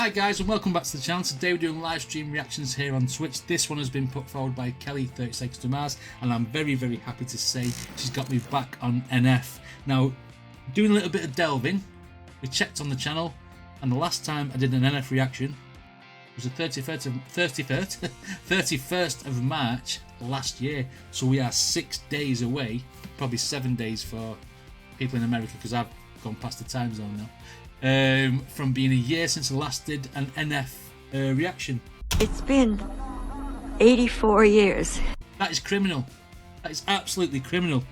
Hi guys, and welcome back to the channel. Today we're doing live stream reactions here on Twitch. This one has been put forward by Kelly 30 Seconds to Mars, and I'm very happy to say she's got me back on NF. Now, doing a little bit of delving, we checked on the channel, and the last time I did an NF reaction was the 31st of March last year. So we are 6 days away, probably 7 days for people in America because I've gone past the time zone now. From being a year since I last did an NF reaction. It's been 84 years. That is criminal. That is absolutely criminal.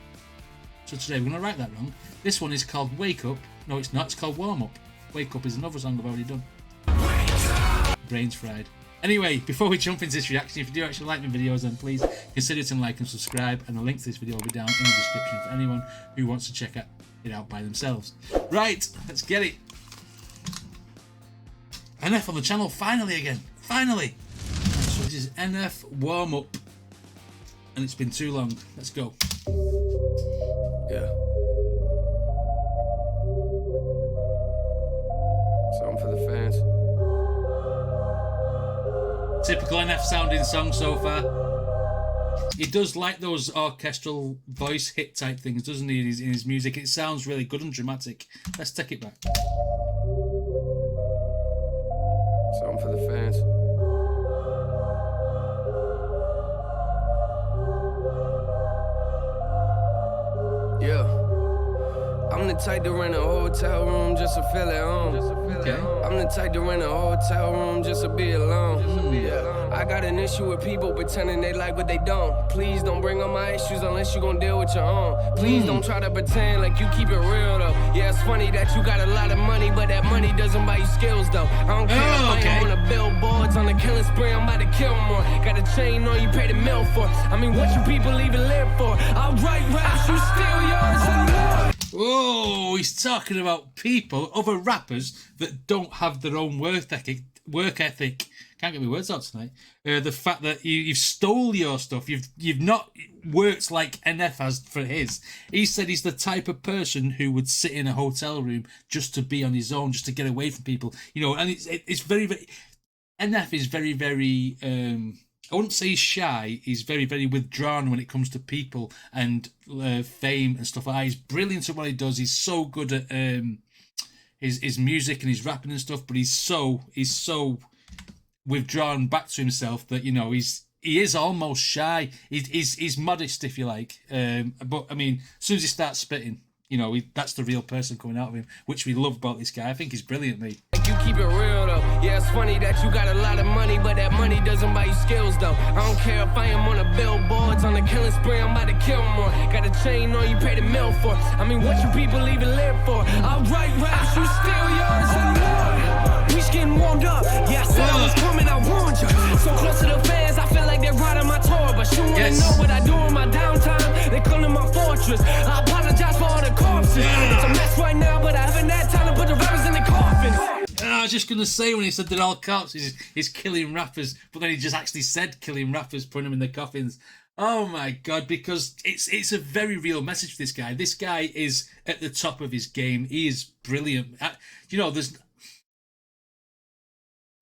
So today we're going to write that wrong. This one is called Wake Up. No, it's not. It's called Warm Up. Wake Up is another song I've already done. Brains fried. Anyway, before we jump into this reaction, if you do actually like my videos, then please consider to like and subscribe, and the link to this video will be down in the description for anyone who wants to check it out by themselves. Right, let's get it. NF on the channel, finally again, finally. So this is NF Warm Up, and it's been too long. Let's go. Yeah. Something for the fans. Typical NF sounding song so far. He does like those orchestral voice hit type things, doesn't he, in his music? It sounds really good and dramatic. Let's take it back. Something for the fans. Yeah. I'm the type to rent a hotel room just to feel at home. Okay. I'm the type to rent a hotel room just to be alone. I got an issue with people pretending they like what they don't. Please don't bring up my issues unless you gon' deal with your own. Please don't try to pretend like you keep it real though. Yeah, it's funny that you got a lot of money, but that money doesn't buy you skills though. I don't care if I'm on the billboards, on the killing spree, I'm about to kill more. Got a chain on you pay the mill for. I mean, what you people even live for? I'll write raps, you steal yours and more. Oh, he's talking about people, other rappers that don't have their own work ethic. Can't get my words out tonight. The fact that you've stole your stuff, you've not worked like NF has for his. He said he's the type of person who would sit in a hotel room just to be on his own, just to get away from people, you know. And it's very NF is very I wouldn't say he's shy. He's very withdrawn when it comes to people and fame and stuff like that. He's brilliant at what he does. He's so good at his music and his rapping and stuff, but he's so withdrawn back to himself that, you know, he is almost shy. He's modest, if you like. But I mean, as soon as he starts spitting, you know, that's the real person coming out of him, which we love about this guy. I think he's brilliant, mate. You keep it real though. Yeah, it's funny that you got a lot of money, but that money doesn't buy you skills though. I don't care if I am on the billboards, on the killing spree, I'm about to kill more. Got a chain on you pay the mill for. I mean, what you people even live for? I'll write raps, you steal yours and more. We just getting warmed up. Yeah, I said I was coming, I warned you. So close to the fans, I feel like they're riding my tour, but you wanna know what I do in my downtime? They come to my fortress. I apologize for all the corpses. It's a mess right now, but I haven't had time to put the rappers in the coffin. I was just going to say, when he said they're all corpses, he's killing rappers, but then he just actually said killing rappers, putting them in the coffins. Oh my God, because it's a very real message for this guy. This guy is at the top of his game. He is brilliant. You know, there's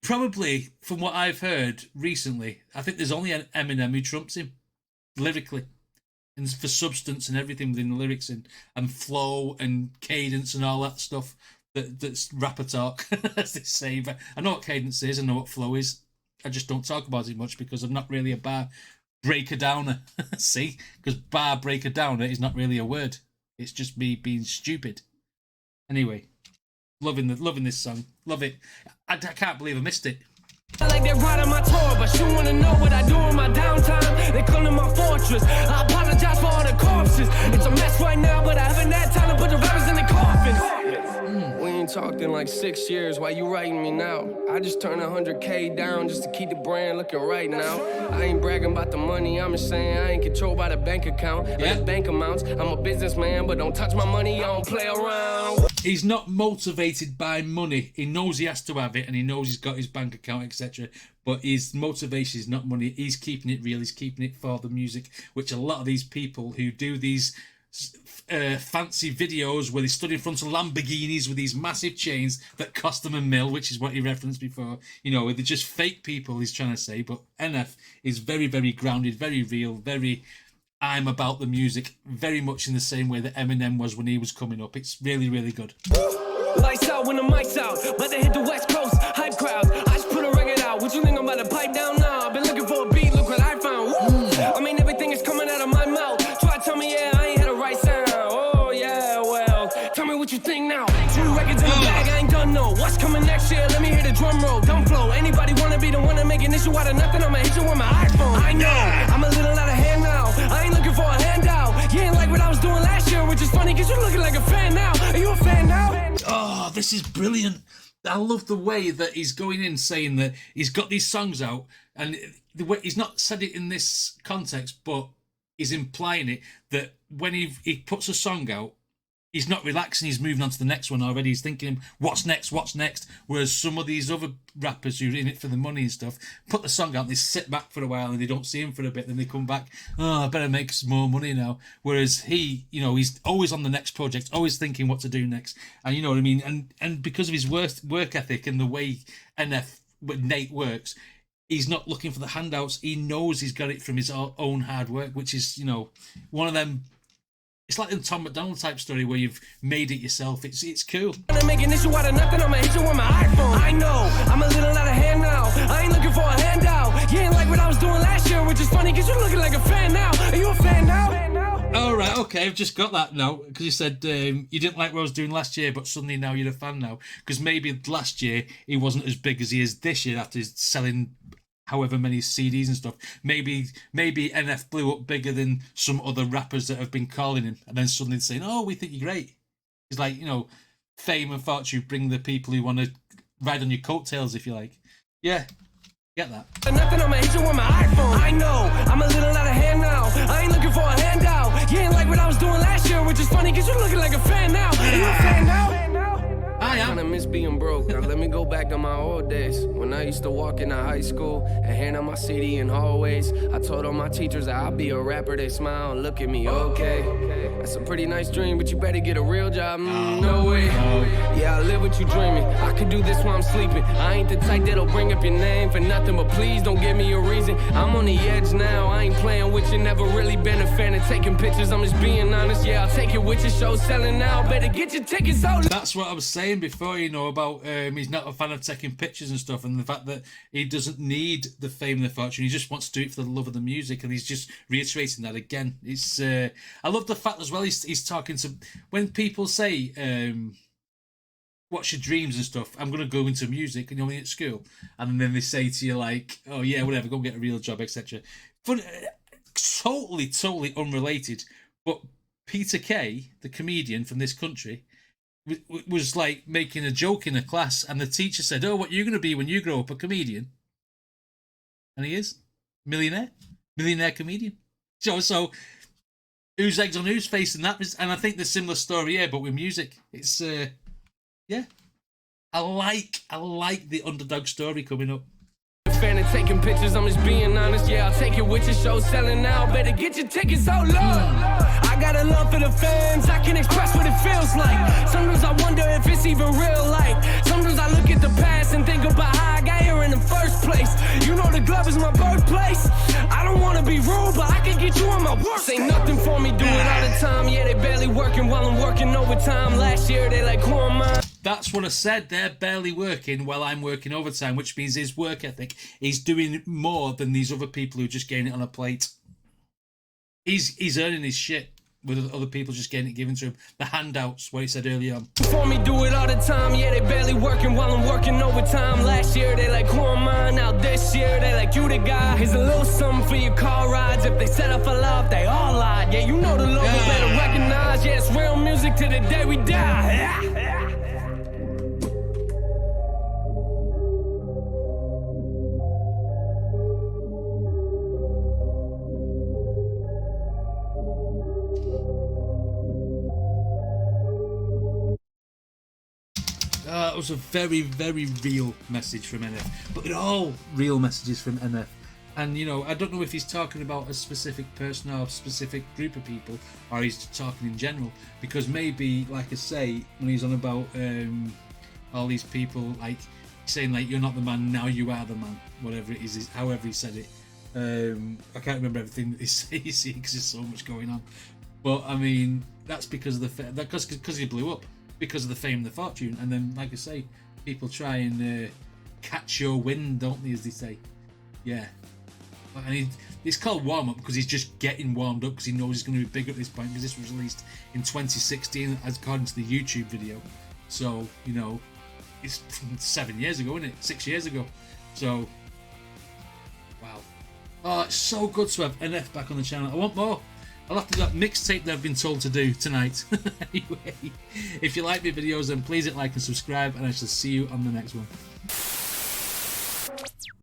probably, from what I've heard recently, I think there's only an Eminem who trumps him lyrically. And for substance and everything within the lyrics and flow and cadence and all that stuff. That's rapper talk, as they say. But I know what cadence is, I know what flow is. I just don't talk about it much because I'm not really a bar breaker downer. See? Because bar breaker downer is not really a word. It's just me being stupid. Anyway, loving this song. Love it. I can't believe I missed it. I like they're riding my tour, but you wanna know what I do in my downtime? They come to my fortress. I apologize for all the corpses. It's a mess right now, but I haven't had time to put the rappers in the coffin. We ain't talked in like 6 years. Why you writing me now? I just turned 100K down just to keep the brand looking right now. I ain't bragging about the money, I'm just saying I ain't controlled by the bank account. Yeah. Bank amounts. I'm a businessman, but don't touch my money, I don't play around. He's not motivated by money. He knows he has to have it, and he knows he's got his bank account, etc. But his motivation is not money. He's keeping it real. He's keeping it for the music, which a lot of these people who do these fancy videos where they stood in front of Lamborghinis with these massive chains that cost them $1 million, which is what he referenced before. You know, they're just fake people, he's trying to say. But NF is very, very grounded, very real, very I'm about the music, very much in the same way that Eminem was when he was coming up. It's really, really good. Lights out when the mic's out. About to hit the West Coast, hype crowd. I just put a record out. What you think I'm about to pipe down now? I've been looking for a beat, look what I found. Woo! I mean, everything is coming out of my mouth. Try to tell me, yeah, I ain't had a right sound. Oh, yeah, well, tell me what you think now. 2 records in the bag, I ain't done no. What's coming next year? Let me hear the drum roll. Dumb flow. Anybody wanna be the one to make an issue out of nothing? I'ma hit you with my iPhone. I know, I'm a little out of hand now. I ain't looking for a handout. You ain't like what I was doing last year, which is funny because you're looking like a fan now. Are you a fan now? Oh, this is brilliant. I love the way that he's going in saying that he's got these songs out, and the way he's not said it in this context, but he's implying it that when he puts a song out, he's not relaxing, he's moving on to the next one already. He's thinking, what's next? Whereas some of these other rappers who are in it for the money and stuff put the song out and they sit back for a while and they don't see him for a bit, then they come back, oh, I better make some more money now. Whereas he, you know, he's always on the next project, always thinking what to do next. And you know what I mean? And because of his work ethic and the way Nate works, he's not looking for the handouts. He knows he's got it from his own hard work, which is, you know, one of them. It's like the Tom McDonald type story where you've made it yourself. It's cool. I'm making issue out of nothing. I'ma hit you with my iPhone. I know, I'm a little out of hand now. I ain't looking for a handout. You ain't like what I was doing last year, which is funny because you're looking like a fan now. Are you a fan now? All right, okay, I've just got that now because you said you didn't like what I was doing last year, but suddenly now you're a fan now. Because maybe last year he wasn't as big as he is this year after selling however many CDs and stuff. Maybe NF blew up bigger than some other rappers that have been calling him, and then suddenly saying, "Oh, we think you're great." It's like, you know, fame and fortune bring the people who want to ride on your coattails, if you like. Yeah, get that. Nothing, I'ma hit you with my iPhone. I know, I'm a little out of hand now. I ain't looking for a handout. You ain't like what I was doing last year, which is funny because you're looking like a fan now. Are you a fan now? I am. I miss being broke. Now let me go back to my old days when I used to walk into high school and hand out my CD in hallways. I told all my teachers that I'll be a rapper. They smile and look at me. Okay, that's a pretty nice dream, but you better get a real job. No way. Yeah, I live what you dreaming. I could do this while I'm sleeping. I ain't the type that'll bring up your name for nothing, but please don't give me a reason. I'm on the edge now. I ain't playing with you. Never really been a fan of taking pictures. I'm just being honest. Yeah, I'll take it with your show selling now. Better get your tickets out. That's what I was saying before, you know, about he's not a fan of taking pictures and stuff, and the fact that he doesn't need the fame and the fortune. He just wants to do it for the love of the music, and he's just reiterating that again. It's I love the fact as well he's talking to, when people say what's your dreams and stuff, I'm going to go into music, and you're only at school, and then they say to you like, oh yeah, whatever, go get a real job, etc. But totally unrelated, but Peter Kay, the comedian from this country, was like making a joke in a class, and the teacher said, oh, what you're going to be when you grow up, a comedian. And he is millionaire comedian. So whose eggs on whose face, and that is, and I think the similar story here, but with music. It's yeah, I like the Underdog story coming up. Fan of taking pictures, I'm just being honest. Yeah, I'll take it with your show selling now. Better get your tickets out, Lord. I got a love for the fans. I can express what it feels like. Sometimes I wonder if it's even real life. Sometimes I look at the past and think about how I got here in the first place. You know the glove is my birthplace. I don't want to be rude, but I can get you on my work. Say nothing for me, do it all the time. Yeah, they barely working while I'm working overtime. Last year they like, who am I? That's what I said. They're barely working while I'm working overtime, which means his work ethic, he's doing more than these other people who just getting it on a plate. He's earning his shit with other people just getting it given to him. The handouts, what he said earlier on. For me, do it all the time. Yeah, they barely working while I'm working overtime. Last year they like, who am I? Now this year they like, you the guy. Here's a little something for your car rides. If they set up for love, they all lied. Yeah, you know the logo, better recognize. Yeah, it's real music to the day we die. It was a very, very real message from NF. But they're all real messages from NF. And you know, I don't know if he's talking about a specific person or a specific group of people, or he's just talking in general. Because maybe, like I say, when he's on about all these people, like saying like you're not the man, now you are the man, whatever it is however he said it. I can't remember everything that he says because there's so much going on. But I mean, that's because of the because he blew up, because of the fame and the fortune. And then, like I say, people try and catch your wind, don't they, as they say. Yeah. And it's called warm up because he's just getting warmed up because he knows he's going to be big at this point, because this was released in 2016 according to the YouTube video. So, you know, it's 7 years ago, isn't it? 6 years ago. So, wow. Oh, it's so good to have NF back on the channel. I want more. I'll have to do that mixtape that I've been told to do tonight. Anyway, if you like my videos, then please hit like and subscribe, and I shall see you on the next one.